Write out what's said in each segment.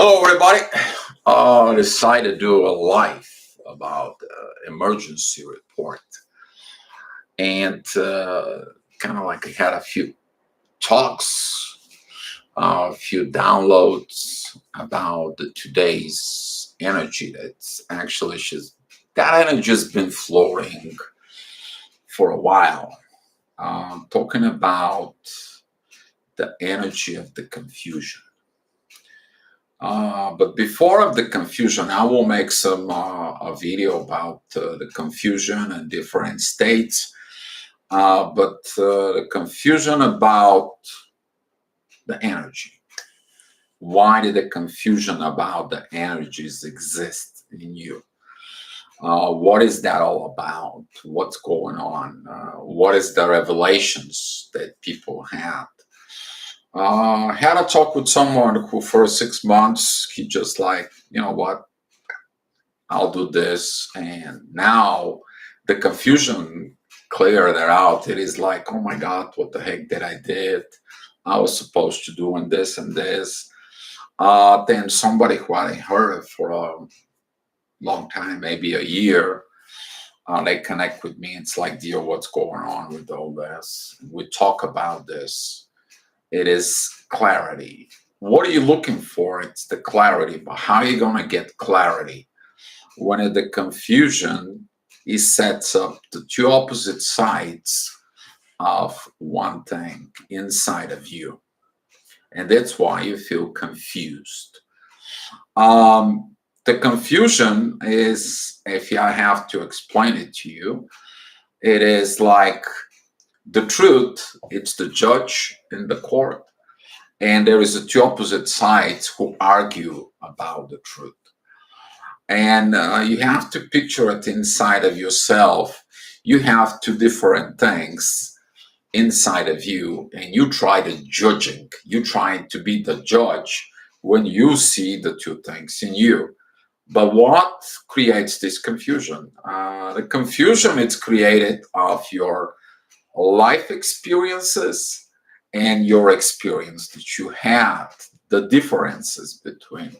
Hello, everybody. I decided to do a live about emergency report, and kind of like I had a few talks, a few downloads about today's energy. That's actually just that energy has been flowing for a while. Talking about the energy of the confusion. But before of the confusion, I will make some a video about the confusion and different states. But the confusion about the energy. Why did the confusion about the energies exist in you? What is that all about? What's going on? What is the revelations that people had? Had a talk with someone who for 6 months, he just like, you know what, I'll do this. And now the confusion cleared it out. It is like, oh my God, what the heck did I did? I was supposed to do this and this. Then somebody who I heard of for a long time, maybe a year, they connect with me. It's like, dear, what's going on with all this? We talk about this. It is clarity. What are you looking for? It's the clarity, but how are you going to get clarity? When the confusion is sets up the two opposite sides of one thing inside of you. And that's why you feel confused. The confusion is, if I have to explain it to you, it is like the truth, it's the judge in the court, and there is the two opposite sides who argue about the truth. And you have to picture it inside of yourself. You have two different things inside of you, and you try to judging. You try to be the judge when you see the two things in you. But what creates this confusion? The confusion is created of your life experiences and your experience that you had, the differences between.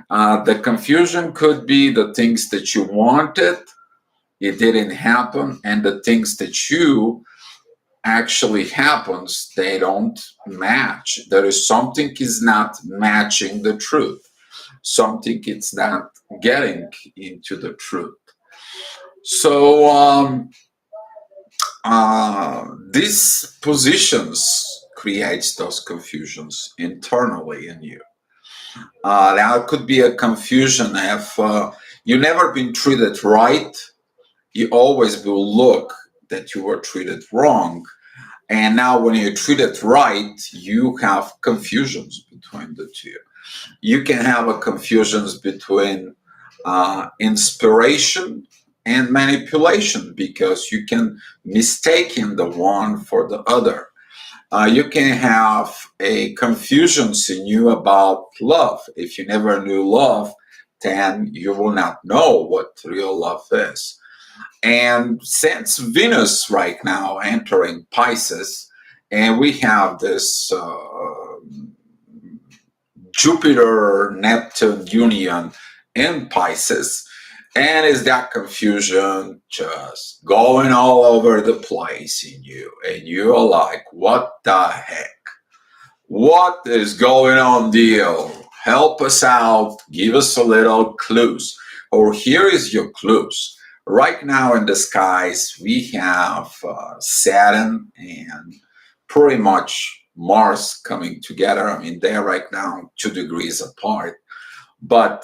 The confusion could be the things that you wanted, it didn't happen, and the things that you actually happens, they don't match. There is something is not matching the truth. Something it's not getting into the truth. So these positions creates those confusions internally in you. That could be a confusion if you never been treated right. You always will look that you were treated wrong. And now when you're treated right, you have confusions between the two. You can have a confusions between inspiration and manipulation because you can mistake the one for the other. You can have a confusions in you about love. If you never knew love, then you will not know what real love is. And since Venus right now entering Pisces, and we have this Jupiter Neptune union in Pisces, and is that confusion just going all over the place in you? And you're like, what the heck? What is going on, deal? Help us out. Give us a little clues. Or here is your clues. Right now in the skies, we have Saturn and pretty much Mars coming together. I mean, they're right now 2 degrees apart. But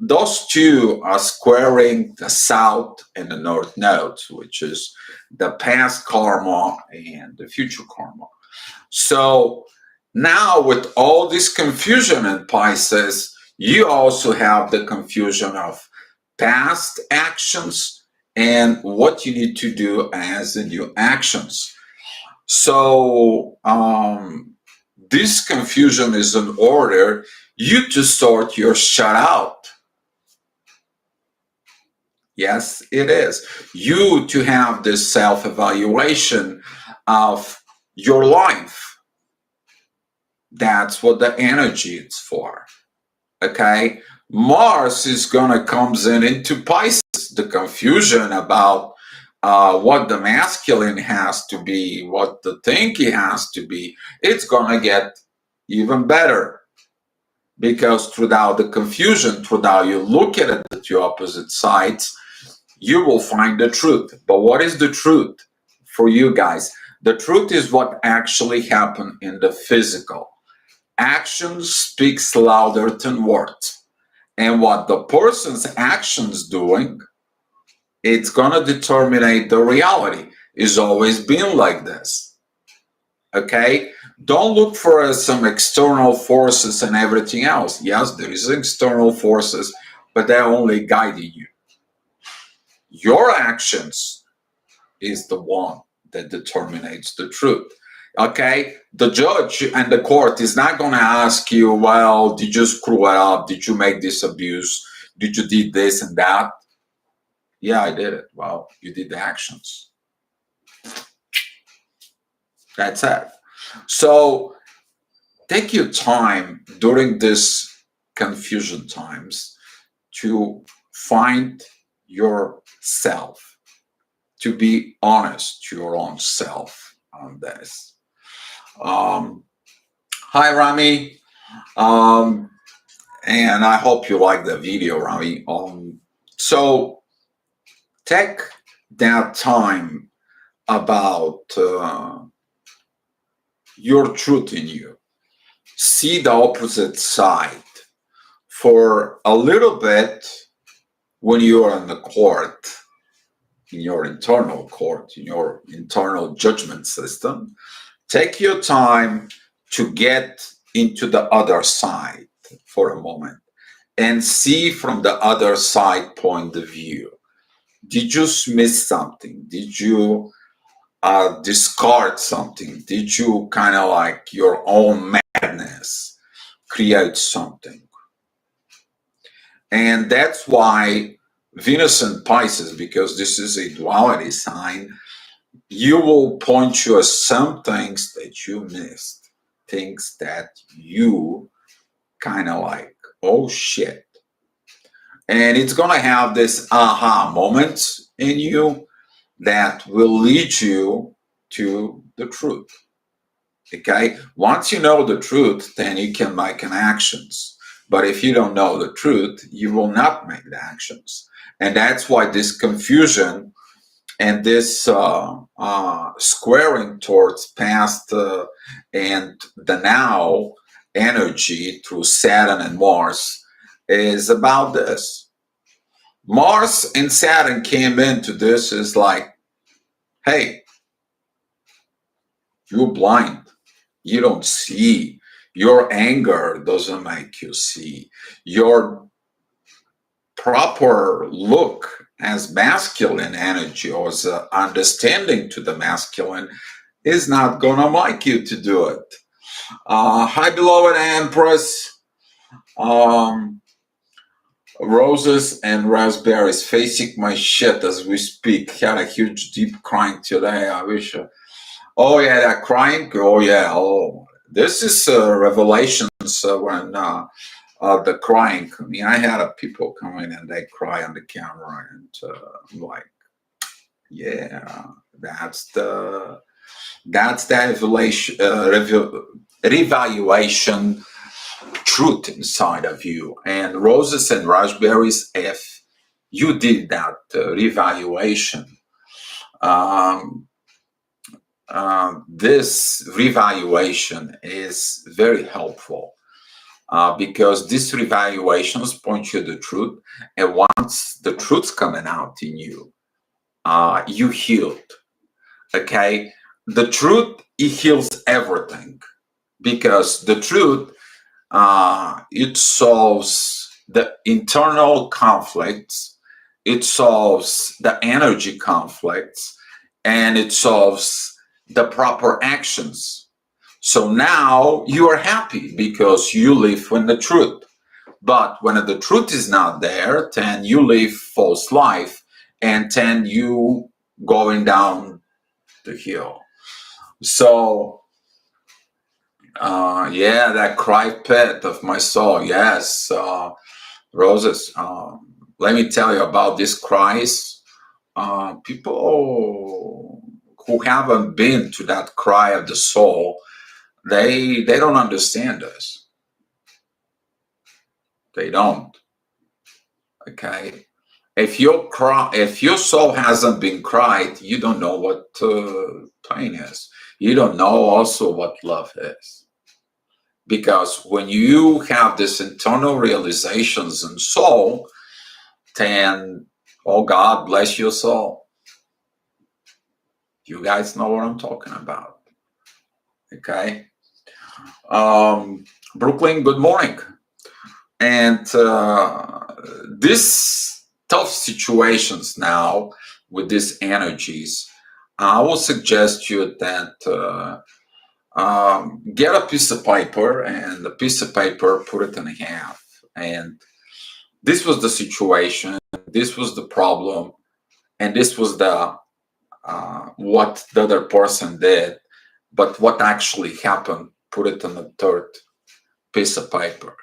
those two are squaring the south and the north nodes, which is the past karma and the future karma. So now with all this confusion in Pisces, you also have the confusion of past actions and what you need to do as the new actions. So this confusion is in order you to sort your shut out. Yes, it is. You to have this self-evaluation of your life. That's what the energy is for. Okay, Mars is gonna comes in into Pisces. The confusion about what the masculine has to be, what the thinking has to be, it's gonna get even better, because throughout the confusion, throughout you look at it at your opposite sides, you will find the truth. But what is the truth for you guys? The truth is what actually happened in the physical. Action speaks louder than words. And what the person's actions doing, it's gonna determine the reality. It's always been like this. Okay? Don't look for some external forces and everything else. Yes, there is external forces, but they're only guiding you. Your actions is the one that determines the truth. Okay, the judge and the court is not going to ask you, well, did you screw it up, did you make this abuse, did you did this and that? Yeah, I did it. Well, you did the actions. That's it. So take your time during this confusion times to find yourself, to be honest to your own self on this. Hi, Rami. Um, and I hope you like the video, Rami. So take that time about your truth in you. See the opposite side for a little bit when you are in the court, in your internal court, in your internal judgment system. Take your time to get into the other side for a moment and see from the other side point of view. Did you miss something? Did you discard something? Did you kind of like your own madness create something? And that's why Venus and Pisces, because this is a duality sign, you will point you at some things that you missed, things that you kind of like, oh shit. And it's going to have this aha moments in you that will lead you to the truth. Okay? Once you know the truth, then you can make an actions. But if you don't know the truth, you will not make the actions. And that's why this confusion and this squaring towards past and the now energy through Saturn and Mars is about this. Mars and Saturn came into this is like, hey, you're blind. You don't see. Your anger doesn't make you see. Your proper look as masculine energy or as understanding to the masculine is not gonna make you to do it. Hi, beloved Empress. Roses and raspberries facing my shit as we speak. Had a huge deep crying today. I wish. Oh yeah, that crying. Oh yeah. Oh, this is revelations when the crying. I mean, I had people come in and they cry on the camera, and I'm like, yeah, that's the revaluation truth inside of you. And roses and raspberries, if you did that revaluation, this revaluation is very helpful because these revaluations point you to the truth. And once the truth's coming out in you, you healed. Okay? The truth, it heals everything because the truth, it solves the internal conflicts, it solves the energy conflicts, and it solves the proper actions. So now you are happy because you live in the truth. But when the truth is not there, then you live false life, and then you going down the hill. So Yeah, that cry pit of my soul. Yes, Roses. Let me tell you about these cries. People who haven't been to that cry of the soul, they don't understand this. They don't. Okay. If your soul hasn't been cried, you don't know what pain is. You don't know also what love is. Because when you have this internal realizations in soul, then, oh, God bless your soul. You guys know what I'm talking about. Okay. Brooklyn, good morning. And this tough situations now with these energies, I will suggest you that get a piece of paper, and the piece of paper, put it in half. And this was the situation, this was the problem, and this was the what the other person did. But what actually happened, put it on the third piece of paper.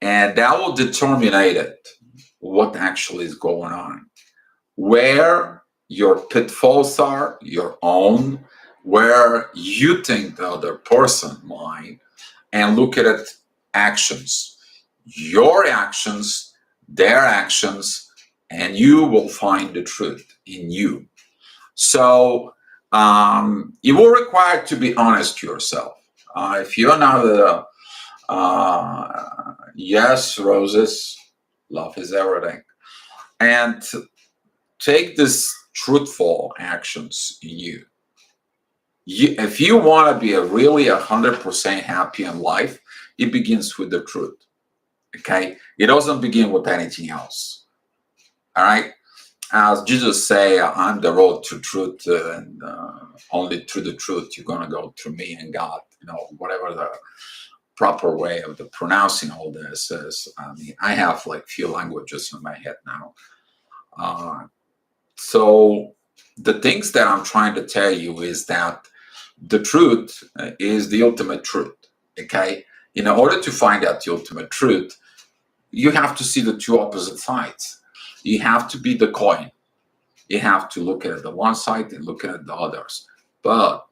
And that will determine it, what actually is going on. Where your pitfalls are, your own, where you think the other person might, and look at it, actions. Your actions, their actions, and you will find the truth in you. So you will require to be honest to yourself. If you're not yes, Roses, love is everything. And take this truthful actions in you. If you want to be a really 100% happy in life, it begins with the truth. Okay? It doesn't begin with anything else. All right? As Jesus say, I'm the road to truth, and only through the truth you're going to go through me and God. Whatever the proper way of the pronouncing all this is. I mean, I have like few languages in my head now. So the things that I'm trying to tell you is that the truth is the ultimate truth. Okay? In order to find out the ultimate truth, you have to see the two opposite sides. You have to be the coin. You have to look at the one side and look at the others. But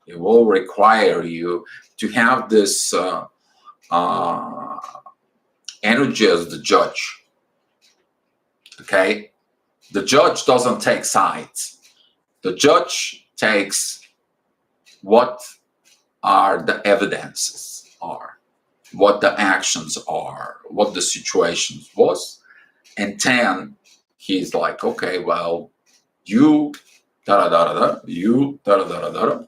it will require you to have this energy as the judge. Okay? The judge doesn't take sides. The judge takes what are the evidences are, what the actions are, what the situation was, and then he's like, okay, well, you da da da da, you da da da da,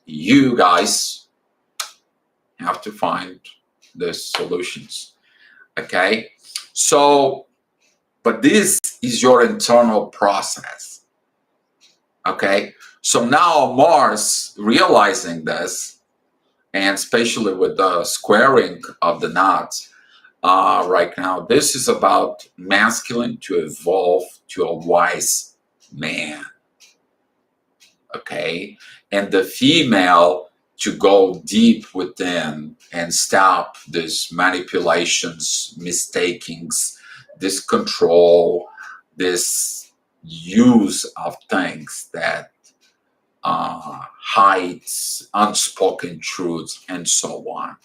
you guys have to find the solutions. Okay, so but this is your internal process. Okay, so now Mars realizing this, and especially with the squaring of the knots right now, this is about masculine to evolve to a wise man. Okay, and the female to go deep within and stop these manipulations, mistakings, this control, this use of things that hides unspoken truths and so on.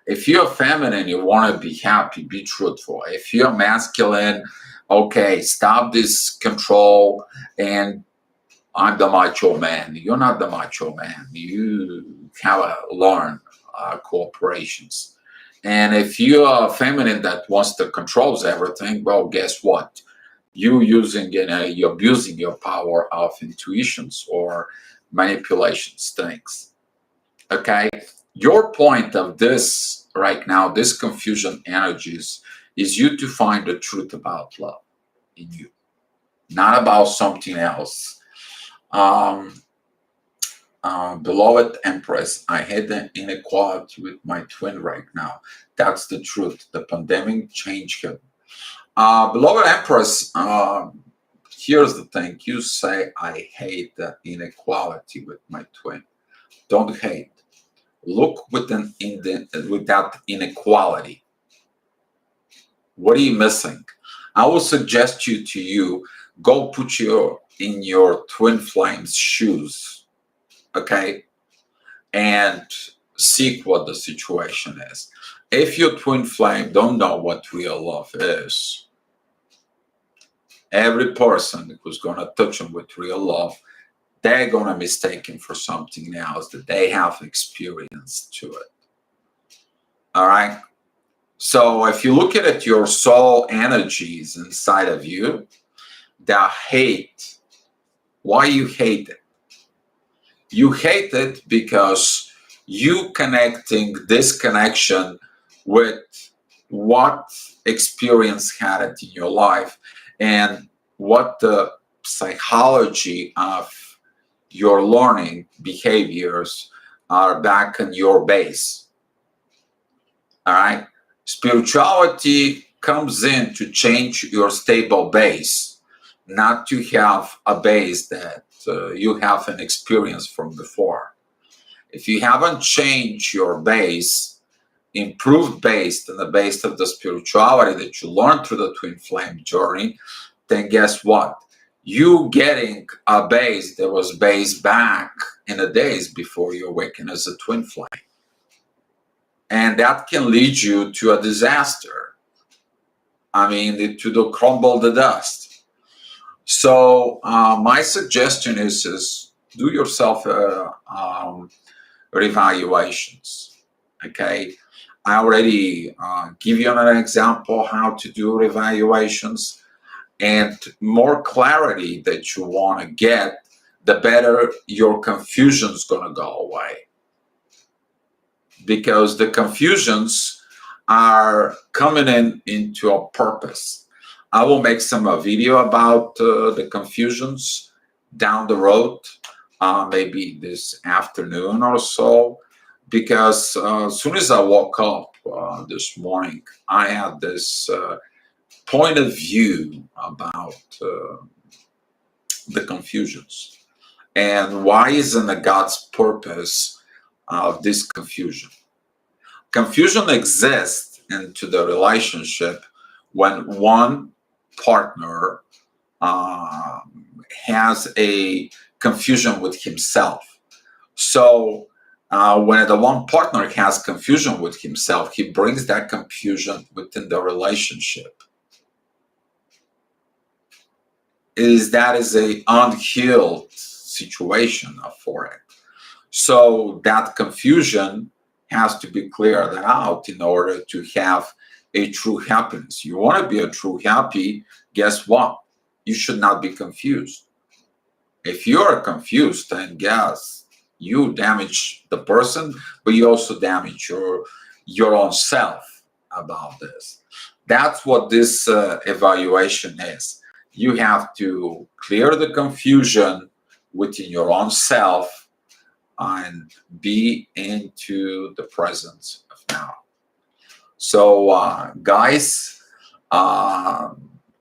If you're feminine, you want to be happy, be truthful. If you're masculine, okay, stop this control and I'm the macho man. You're not the macho man. You have to learn cooperations. And if you're a feminine that wants to controls everything, well, guess what? You're abusing your power of intuitions or manipulations things. Okay? Your point of this right now, this confusion energies, is you to find the truth about love in you, not about something else. Beloved Empress, I had an inequality with my twin right now. That's the truth. The pandemic changed him. Beloved Empress, here's the thing. You say, I hate the inequality with my twin. Don't hate. Look within with that inequality. What are you missing? I will suggest you go put in your twin flames shoes, okay, and seek what the situation is. If your twin flame don't know what real love is, every person who's gonna touch them with real love, they're gonna mistake him for something else that they have experienced to it. All right. So if you look at it, your soul energies inside of you, that hate. Why you hate it? You hate it because you connecting this connection with what experience had it in your life and what the psychology of your learning behaviors are back in your base. All right. Spirituality comes in to change your stable base, not to have a base that you haven't experienced from before. If you haven't changed your base, improved based on the base of the spirituality that you learned through the twin flame journey, then guess what? You getting a base that was based back in the days before you awaken as a twin flame. And that can lead you to a disaster. I mean, to crumble the dust. So my suggestion is do yourself revaluations. Okay, I already give you an example how to do revaluations, and more clarity that you want to get, the better your confusion is going to go away. Because the confusions are coming into a purpose. I will make some video about the confusions down the road, maybe this afternoon or so, because as soon as I woke up this morning, I had this point of view about the confusions and why isn't it God's purpose of this confusion. Confusion exists into the relationship when one partner has a confusion with himself. So when the one partner has confusion with himself, he brings that confusion within the relationship. That is a unhealed situation for it. So that confusion has to be cleared out in order to have a true happiness. You want to be a true happy, guess what? You should not be confused. If you are confused, then guess you damage the person, but you also damage your own self about this. That's what this evaluation is. You have to clear the confusion within your own self and be into the presence of now. So, guys,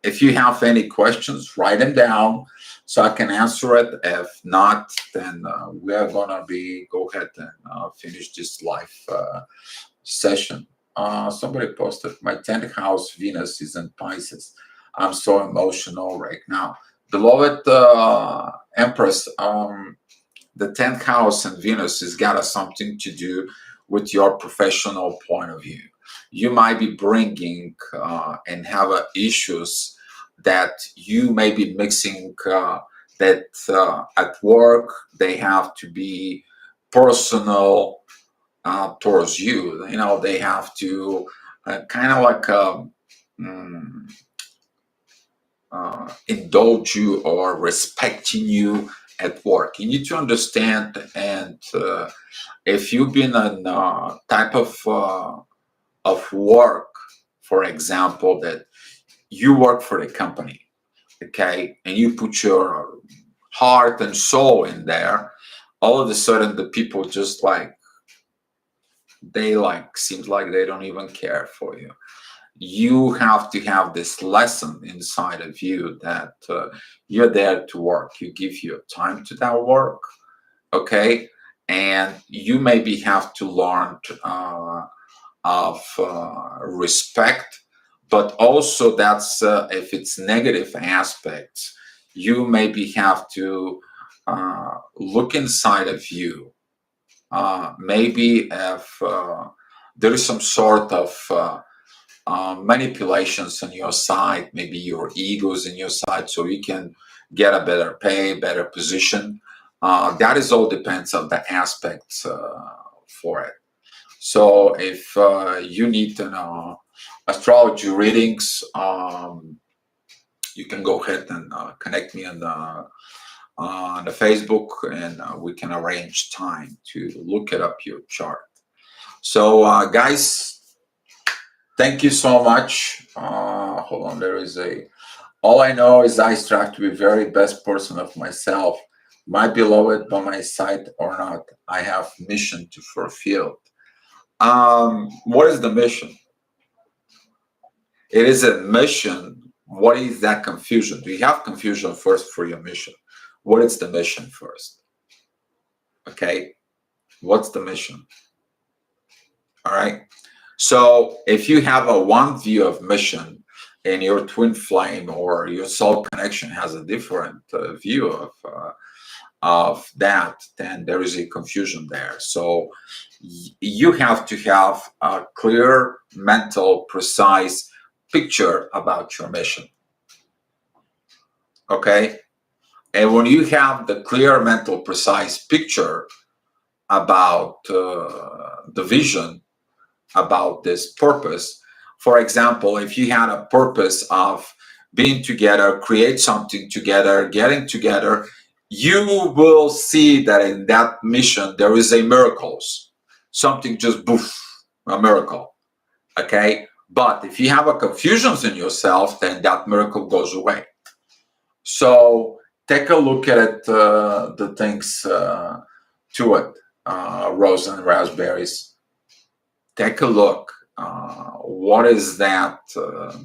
if you have any questions, write them down so I can answer it. If not, then we are gonna go ahead and finish this live session. Somebody posted, my 10th house Venus is in Pisces. I'm so emotional right now. Beloved Empress, the 10th house and Venus has got something to do with your professional point of view. You might be bringing and have issues that you may be mixing that at work they have to be personal towards you. You know, they have to kind of like indulge you or respecting you at work. You need to understand, and if you've been in a type of work, for example, that you work for the company, okay, and you put your heart and soul in there, all of a sudden the people just seems like they don't even care for you. You have to have this lesson inside of you that you're there to work. You give your time to that work, okay, and you maybe have to learn of respect, but also that's if it's negative aspects, you maybe have to look inside of you. Maybe if there is some sort of manipulations on your side, maybe your ego's in your side, so you can get a better pay, better position. That is all depends on the aspects for it. So if you need to know astrology readings, you can go ahead and connect me on the Facebook, and we can arrange time to look it up your chart. So guys, thank you so much. Hold on, there is a. All I know is I strive to be very best person of myself, my beloved by my side or not. I have mission to fulfill. What is the mission? It is a mission. What is that confusion? Do you have confusion first for your mission? What is the mission first? Okay, what's the mission? All right. So if you have a one view of mission and your twin flame or your soul connection has a different view of that, then there is a confusion there. So you have to have a clear, mental, precise picture about your mission. Okay? And when you have the clear, mental, precise picture about the vision, about this purpose, for example, if you had a purpose of being together, create something together, getting together, you will see that in that mission there is a miracles, something just boof, a miracle. Okay, but if you have a confusions in yourself, then that miracle goes away. So take a look at it, the things to it, rose and raspberries. Take a look. What is that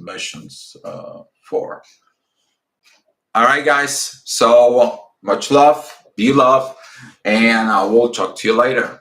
missions for? All right, guys. So much love, be love, and I will talk to you later.